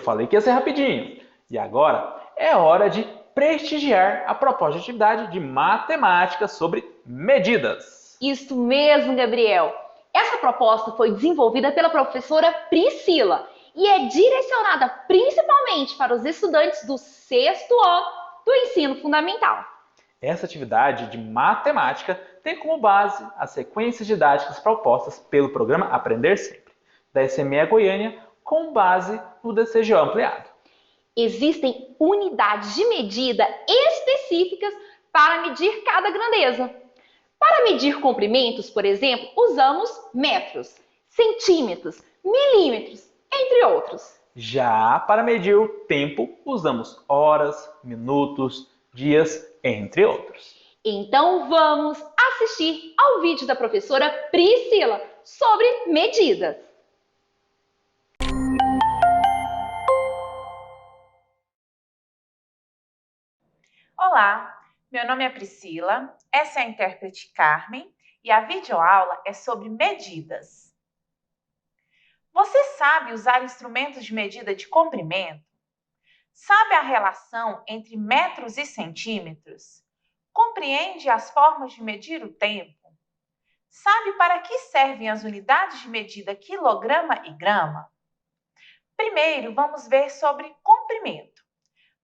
falei que ia ser rapidinho. E agora é hora de prestigiar a proposta de atividade de matemática sobre medidas. Isso mesmo, Gabriel. Essa proposta foi desenvolvida pela professora Priscila e é direcionada principalmente para os estudantes do sexto ano do ensino fundamental. Essa atividade de matemática tem como base as sequências didáticas propostas pelo programa Aprender Sempre, da SME Goiânia, com base no DCGO ampliado. Existem unidades de medida específicas para medir cada grandeza. Para medir comprimentos, por exemplo, usamos metros, centímetros, milímetros, entre outros. Já para medir o tempo, usamos horas, minutos, dias, entre outros. Então vamos assistir ao vídeo da professora Priscila sobre medidas. Olá, meu nome é Priscila, essa é a intérprete Carmen e a videoaula é sobre medidas. Você sabe usar instrumentos de medida de comprimento? Sabe a relação entre metros e centímetros? Compreende as formas de medir o tempo? Sabe para que servem as unidades de medida quilograma e grama? Primeiro, vamos ver sobre comprimento.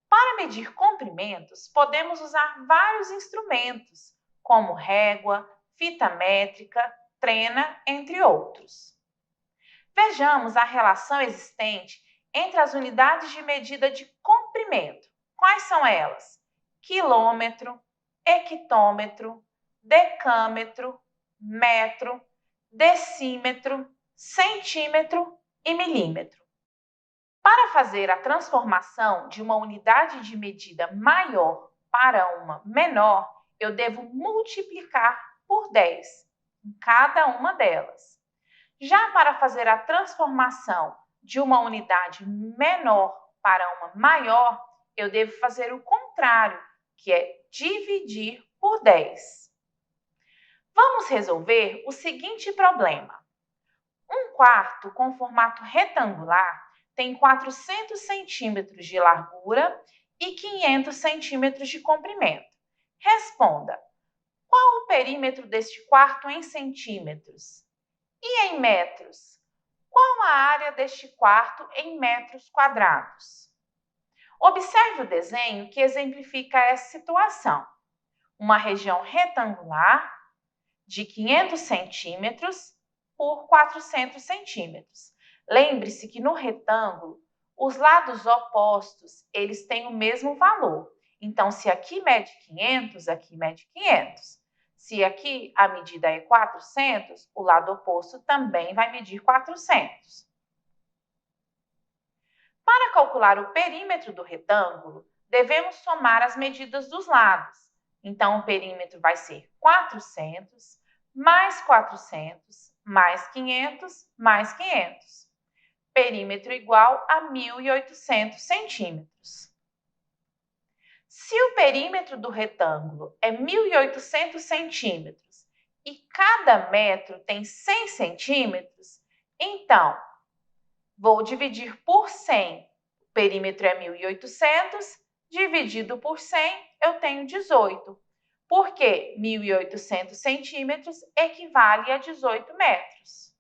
Para medir comprimentos, podemos usar vários instrumentos, como régua, fita métrica, trena, entre outros. Vejamos a relação existente entre as unidades de medida de comprimento. Quais são elas? Quilômetro, hectômetro, decâmetro, metro, decímetro, centímetro e milímetro. Para fazer a transformação de uma unidade de medida maior para uma menor, eu devo multiplicar por 10 em cada uma delas. Já para fazer a transformação de uma unidade menor para uma maior, eu devo fazer o contrário, que é dividir por 10. Vamos resolver o seguinte problema. Um quarto com formato retangular tem 400 centímetros de largura e 500 centímetros de comprimento. Responda, qual o perímetro deste quarto em centímetros? E em metros? Qual a área deste quarto em metros quadrados? Observe o desenho que exemplifica essa situação. Uma região retangular de 500 centímetros por 400 centímetros. Lembre-se que no retângulo, os lados opostos, eles têm o mesmo valor. Então, se aqui mede 500, aqui mede 500. Se aqui a medida é 400, o lado oposto também vai medir 400. Para calcular o perímetro do retângulo, devemos somar as medidas dos lados. Então, o perímetro vai ser 400 mais 400 mais 500 mais 500. Perímetro igual a 1.800 centímetros. Se o perímetro do retângulo é 1.800 centímetros e cada metro tem 100 centímetros, então, vou dividir por 100. O perímetro é 1.800, dividido por 100, eu tenho 18. Porque 1.800 centímetros equivale a 18 metros.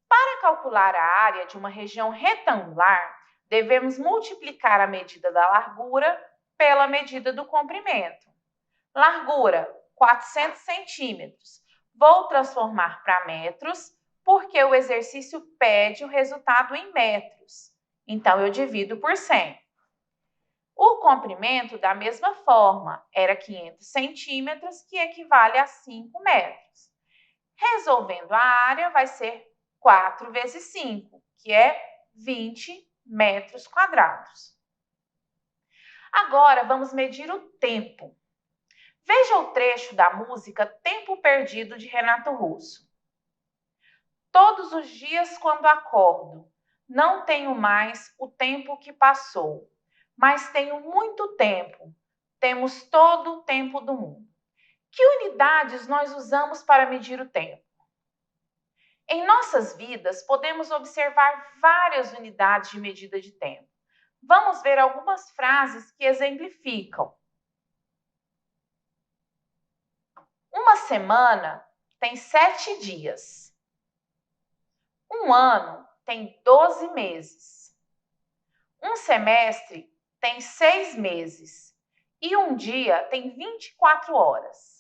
Para calcular a área de uma região retangular, devemos multiplicar a medida da largura pela medida do comprimento. Largura, 400 centímetros. Vou transformar para metros, porque o exercício pede o resultado em metros. Então, eu divido por 100. O comprimento, da mesma forma, era 500 centímetros, que equivale a 5 metros. Resolvendo a área, vai ser 4 vezes 5, que é 20 metros quadrados. Agora, vamos medir o tempo. Veja o trecho da música Tempo Perdido, de Renato Russo. Todos os dias quando acordo, não tenho mais o tempo que passou, mas tenho muito tempo. Temos todo o tempo do mundo. Que unidades nós usamos para medir o tempo? Em nossas vidas, podemos observar várias unidades de medida de tempo. Vamos ver algumas frases que exemplificam. Uma semana tem 7 dias. Um ano tem 12 meses. Um semestre tem 6 meses. E um dia tem 24 horas.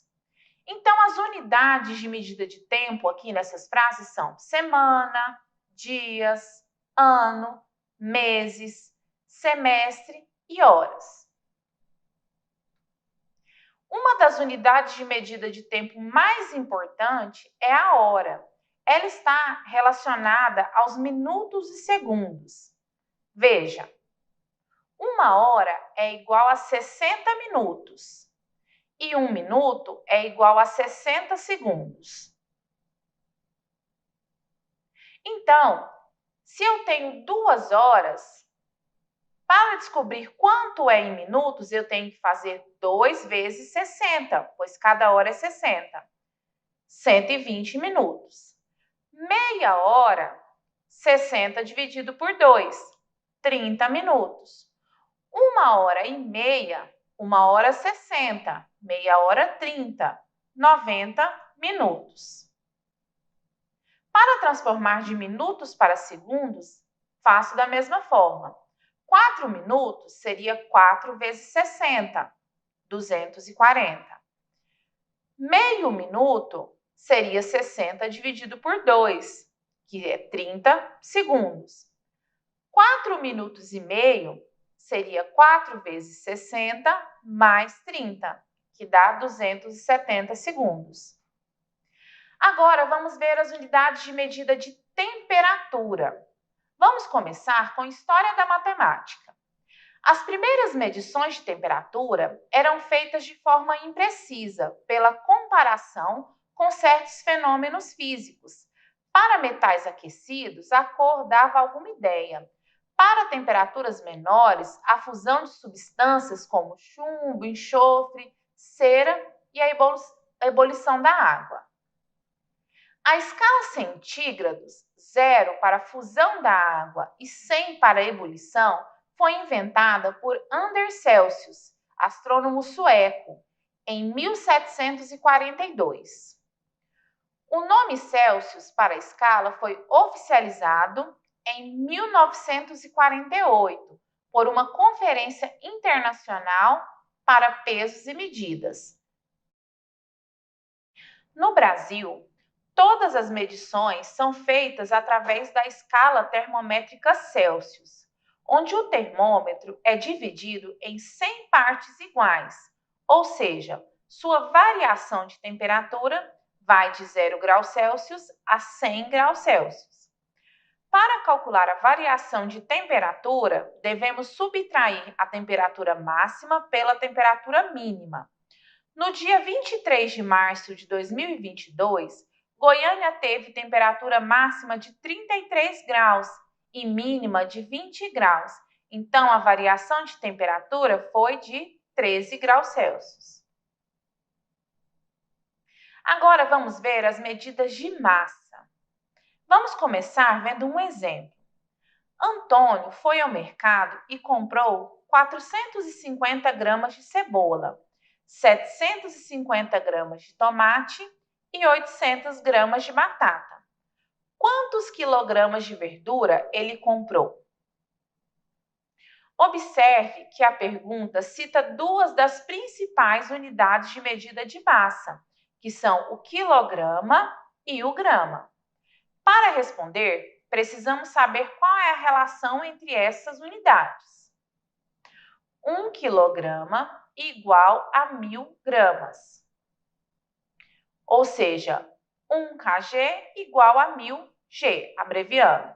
Então, as unidades de medida de tempo aqui nessas frases são semana, dias, ano, meses, semestre e horas. Uma das unidades de medida de tempo mais importante é a hora. Ela está relacionada aos minutos e segundos. Veja, 1 hora é igual a 60 minutos. E 1 minuto é igual a 60 segundos. Então, se eu tenho 2 horas, para descobrir quanto é em minutos, eu tenho que fazer 2 vezes 60, pois cada hora é 60. 120 minutos. Meia hora, 60 dividido por 2, 30 minutos. 1 hora e meia, 1 hora 60, meia hora 30, 90 minutos. Para transformar de minutos para segundos, faço da mesma forma. 4 minutos seria 4 vezes 60, 240. Meio minuto seria 60 dividido por 2, que é 30 segundos. 4 minutos e meio seria 4 vezes 60 mais 30, que dá 270 segundos. Agora, vamos ver as unidades de medida de temperatura. Vamos começar com História da Matemática. As primeiras medições de temperatura eram feitas de forma imprecisa, pela comparação com certos fenômenos físicos. Para metais aquecidos, a cor dava alguma ideia. Para temperaturas menores, a fusão de substâncias como chumbo, enxofre, cera e a ebulição da água. A escala centígrados, 0 para a fusão da água e 100 para a ebulição, foi inventada por Anders Celsius, astrônomo sueco, em 1742. O nome Celsius para a escala foi oficializado em 1948 por uma Conferência Internacional para Pesos e Medidas. No Brasil, todas as medições são feitas através da escala termométrica Celsius, onde o termômetro é dividido em 100 partes iguais, ou seja, sua variação de temperatura vai de 0 graus Celsius a 100 graus Celsius. Para calcular a variação de temperatura, devemos subtrair a temperatura máxima pela temperatura mínima. No dia 23 de março de 2022, Goiânia teve temperatura máxima de 33 graus e mínima de 20 graus. Então, a variação de temperatura foi de 13 graus Celsius. Agora, vamos ver as medidas de massa. Vamos começar vendo um exemplo. Antônio foi ao mercado e comprou 450 gramas de cebola, 750 gramas de tomate e 800 gramas de batata. Quantos quilogramas de verdura ele comprou? Observe que a pergunta cita 2 das principais unidades de medida de massa, que são o quilograma e o grama. Para responder, precisamos saber qual é a relação entre essas unidades. 1 quilograma igual a 1000 gramas. Ou seja, 1 kg igual a 1000 G, abreviando.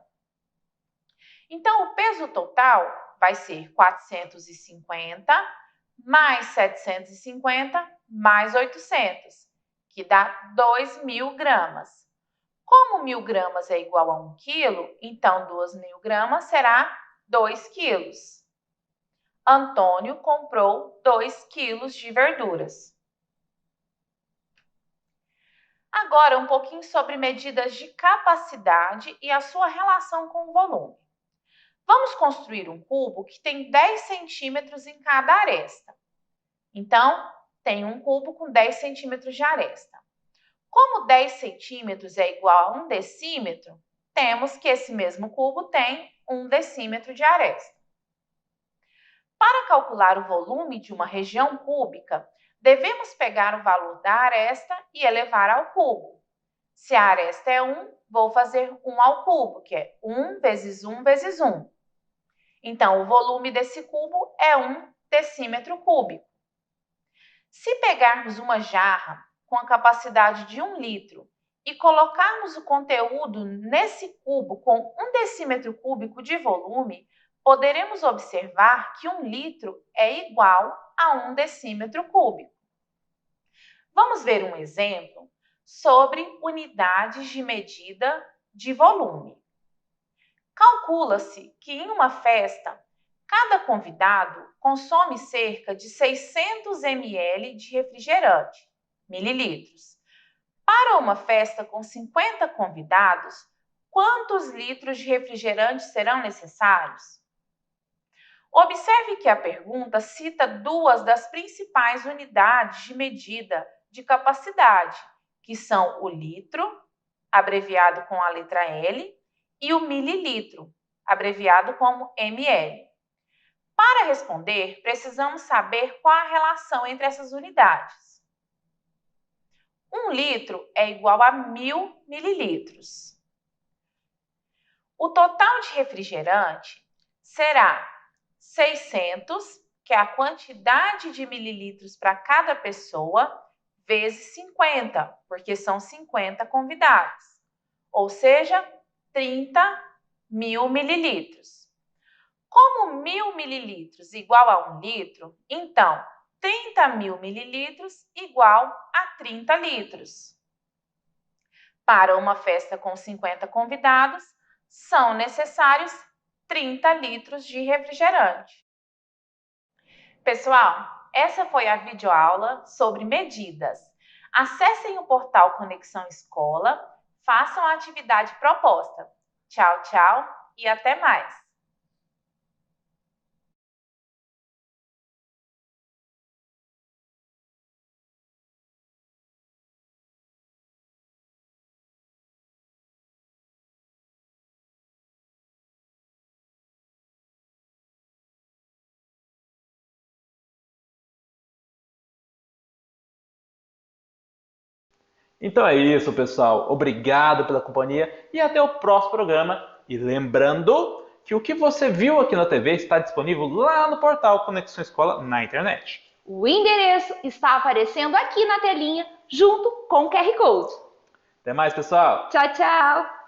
Então, o peso total vai ser 450 mais 750 mais 800, que dá 2000 gramas. Como 1000 gramas é igual a 1 quilo, então 2000 gramas será 2 quilos. Antônio comprou 2 quilos de verduras. agora um pouquinho sobre medidas de capacidade e a sua relação com o volume. Vamos construir um cubo que tem 10 centímetros em cada aresta. Então, tem um cubo com 10 centímetros de aresta. Como 10 centímetros é igual a 1 decímetro, temos que esse mesmo cubo tem 1 decímetro de aresta. Para calcular o volume de uma região cúbica, devemos pegar o valor da aresta e elevar ao cubo. Se a aresta é 1, vou fazer 1 ao cubo, que é 1 vezes 1 vezes 1. Então, o volume desse cubo é 1 decímetro cúbico. Se pegarmos uma jarra com a capacidade de 1 litro e colocarmos o conteúdo nesse cubo com 1 decímetro cúbico de volume, poderemos observar que 1 litro é igual a 1 decímetro cúbico. Vamos ver um exemplo sobre unidades de medida de volume. Calcula-se que em uma festa, cada convidado consome cerca de 600 ml de refrigerante, mililitros. Para uma festa com 50 convidados, quantos litros de refrigerante serão necessários? Observe que a pergunta cita duas das principais unidades de medida de capacidade, que são o litro, abreviado com a letra L, e o mililitro, abreviado como ml. Para responder, precisamos saber qual a relação entre essas unidades. 1 litro é igual a 1000 mililitros. O total de refrigerante será 600, que é a quantidade de mililitros para cada pessoa, vezes 50, porque são 50 convidados. Ou seja, 30.000 mililitros. Como 1000 mililitros igual a 1 litro, então 30.000 mililitros igual a 30 litros. Para uma festa com 50 convidados, são necessários 30 litros de refrigerante. Pessoal, essa foi a videoaula sobre medidas. Acessem o portal Conexão Escola, façam a atividade proposta. Tchau, tchau e até mais! Então é isso, pessoal. Obrigado pela companhia e até o próximo programa. E lembrando que o que você viu aqui na TV está disponível lá no portal Conexão Escola na internet. O endereço está aparecendo aqui na telinha, junto com o QR Code. Até mais, pessoal! Tchau, tchau!